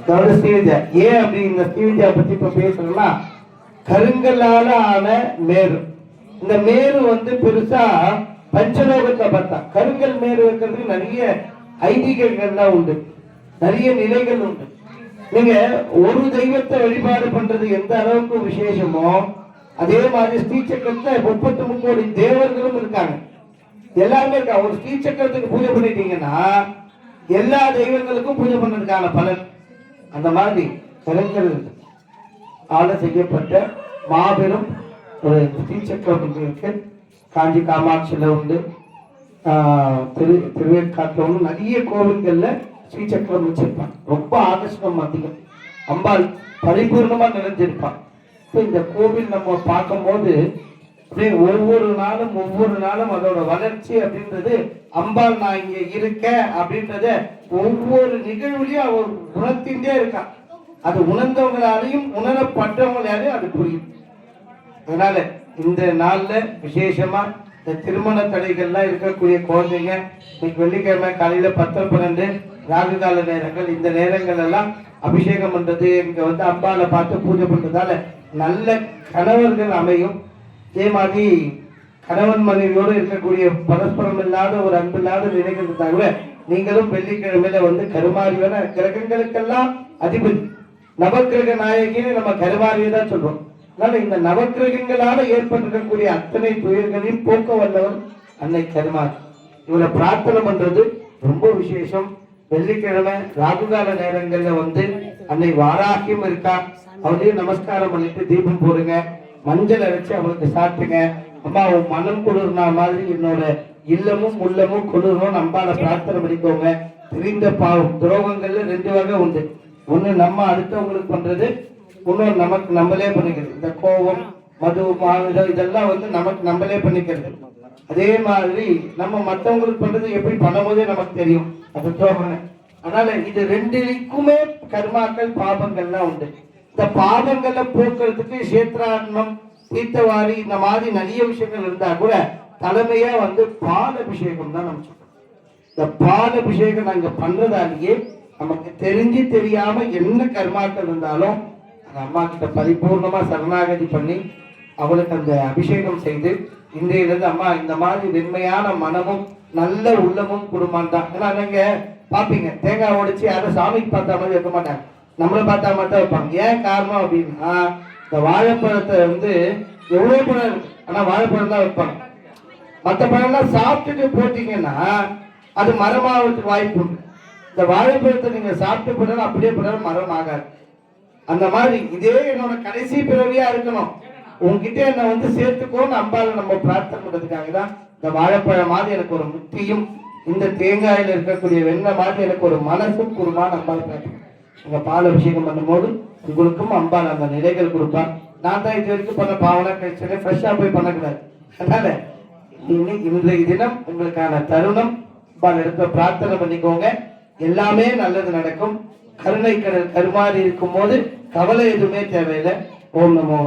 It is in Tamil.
ஸ்ரீவித்யா ஏன் அப்படி இந்த ஸ்ரீவித்யா பத்தி இப்ப பேசுறோம்னா, கருங்கல்லால ஆன மேரு. இந்த மேரு வந்து பெருசா பஞ்சலோகத்தை பார்த்தா கருங்கல் மேரு வைக்கிறதுக்கு நிறைய ஐதீகங்கள்லாம் உண்டு, நிறைய நிலைகள் உண்டு. நீங்க ஒரு தெய்வத்தை வழிபாடு பண்றது எந்த அளவுக்கு விசேஷமோ அதே மாதிரி ஸ்ரீசக்கரத்துல 33 கோடி தேவர்களும் இருக்காங்க, எல்லாருமே இருக்காங்க. ஒரு ஸ்ரீசக்கரத்துக்கு பூஜை பண்ணிட்டீங்கன்னா எல்லா தெய்வங்களுக்கும் பூஜை பண்றதுக்கான பலன். அந்த மாதிரி கருங்கல் ஆல செய்யப்பட்ட மாபெரும் ஒரு ஸ்ரீசக்கரம் இருக்கு. காஞ்சி காமாட்சியில உண்டு, திருவேற்காட்டில் ஒன்று நிறைய கோவில்கள்ல ஸ்ரீசக்கரம் வச்சிருப்பான். ரொம்ப ஆகர்ஷணம் அதிகம், அம்பாள் பரிபூர்ணமா நிறைஞ்சிருப்பான். இப்போ இந்த கோவில் நம்ம பார்க்கும் போது அப்படியே ஒவ்வொரு நாளும் அதோட வளர்ச்சி அப்படின்றது, அம்பாள் நான் இங்க இருக்க அப்படின்றத ஒவ்வொரு நிகழ்வுலையும் அவர் உணர்த்தின்றே இருக்கான். அது உணர்ந்தவங்களாலையும் உணரப்பட்டவங்களாலையும் அது புரியும். அதனால இந்த நாள்ல விசேஷமா இந்த திருமண தடைகள்லாம் இருக்கக்கூடிய குழந்தைங்க, இன்னைக்கு வெள்ளிக்கிழமை காலையில 10-12 ராகு கால நேரங்கள், இந்த நேரங்கள் எல்லாம் அபிஷேகம் பண்றது, இங்க வந்து அம்பாளை பார்த்து பூஜை பண்றதால நல்ல கணவர்கள் அமையும். இதே மாதிரி கணவன் மனைவியோடு இருக்கக்கூடிய பரஸ்பரம் இல்லாத ஒரு அன்பு இல்லாத நிலைகள் இருந்தா கூட நீங்களும் வெள்ளிக்கிழமையில வந்து கருமாரியான கிரகங்களுக்கெல்லாம் அதிபதி நவக்கிரக நாயகின்னு நம்ம கருமாரியை தான் சொல்றோம். அதனால இந்த நவக்கிரகங்களால ஏற்பட்டிருக்கக்கூடிய அத்தனை துயர்களையும் போக்க வல்லவர் அன்னை கருமாரி. இவரை பிரார்த்தனை பண்றது ரொம்ப விசேஷம். வெள்ளிக்கிழமை ராகுகால நேரங்கள்ல வந்து அன்னை வாராகியும் இருக்கா, அவரையும் நமஸ்காரம் பண்ணிட்டு தீபம் போடுங்க, மஞ்சள் அரைச்சு அவளுக்கு சாப்பிட்டுங்க. அம்மா உன் மனம் குளிர்னா மாதிரி என்னோட இல்லமும் உள்ளமும் குளிரும் அம்பால பிரார்த்தனை பண்ணிக்கோங்க. தெரிந்த பாவம் துரோகங்கள்ல 2 வகை உண்டு. ஒண்ணு நம்ம அடுத்தவங்களுக்கு பண்றது, இன்னொரு நமக்கு நம்மளே பண்ணிக்கிறது. இந்த கோபம், மது, மாவிடம் இதெல்லாம் வந்து நமக்கு நம்மளே பண்ணிக்கிறது. அதே மாதிரி நம்ம மற்றவங்களுக்கு பண்றது எப்படி பண்ணும்போதே நமக்கு தெரியும், அது துரோகம். அதனால இது 2க்குமே கர்மாக்கள் பாபங்கள்லாம் உண்டு. இந்த பாபங்களை போக்குறதுக்கு கஷேத்ராடனம், தீர்த்தவாரி இந்த மாதிரி நிறைய விஷயங்கள் இருந்தா கூட தலைமையா வந்து பால் அபிஷேகம் தான் நம்ம சொல்றோம். இந்த பால் அபிஷேகம் நாங்க பண்றதாலேயே நமக்கு தெரிஞ்சு தெரியாம என்ன கர்மாக்கள் இருந்தாலும் அந்த அம்மா கிட்ட பரிபூர்ணமா சரணாகதி பண்ணி அவளுக்கு அந்த அபிஷேகம் செய்து இன்றையிலிருந்து அம்மா இந்த மாதிரி வெண்மையான மனமும் நல்ல உள்ளமும் குடும்பம் தான். ஏன்னா நீங்க பாப்பீங்க தேங்காய் உடைச்சு யாரும் சாமிக்கு பார்த்தா மாதிரி வைக்க மாட்டாங்க, நம்மளை பார்த்தா மட்டும் வைப்பாங்க. ஏன் காரணம் அப்படின்னா இந்த வாழைப்பழத்தை வந்து எவ்வளவு பழம் இருக்கு, ஆனா வாழைப்பழம் தான் வைப்பாங்க. மற்ற பழம்லாம் சாப்பிட்டுட்டு போட்டீங்கன்னா அது மரமாவதுக்கு வாய்ப்பு உண்டு. இந்த வாழைப்பழத்தை நீங்க சாப்பிட்டு போட்டாலும் அப்படியே போட்டாலும் மரம் ஆகாது. அந்த மாதிரி இதே என்னோட கடைசி பிறவியா இருக்கணும், உங்ககிட்ட என்ன வந்து சேர்த்துக்கோன்னு அம்பால நம்ம பிரார்த்தனை பண்றதுக்காக தான் இந்த வாழைப்பழம் மாதிரி எனக்கு ஒரு முக்தியும், இந்த தேங்காயில இருக்கக்கூடிய வெண்ணெய் மாதிரி எனக்கு ஒரு மனசும் குருமான்னு அம்பாள் பிரார்த்தனை. உங்க பால் அபிஷேகம் பண்ணும்போது உங்களுக்கும் அம்பாள் அந்த நிலைகள் கொடுப்பான். நான் தான் இது வரைக்கும் பண்ண பாவனா கழிச்சு ஃப்ரெஷ்ஷா போய் பண்ணக்கூடாது. அதனால இன்றைய தினம் உங்களுக்கான தருணம், அம்பாள் எடுத்த பிரார்த்தனை பண்ணிக்கோங்க, எல்லாமே நல்லது நடக்கும். கருணை கடல் கருமாறி இருக்கும் போது கவலை எதுவுமே தேவையில்லை. ஓம் நமோ.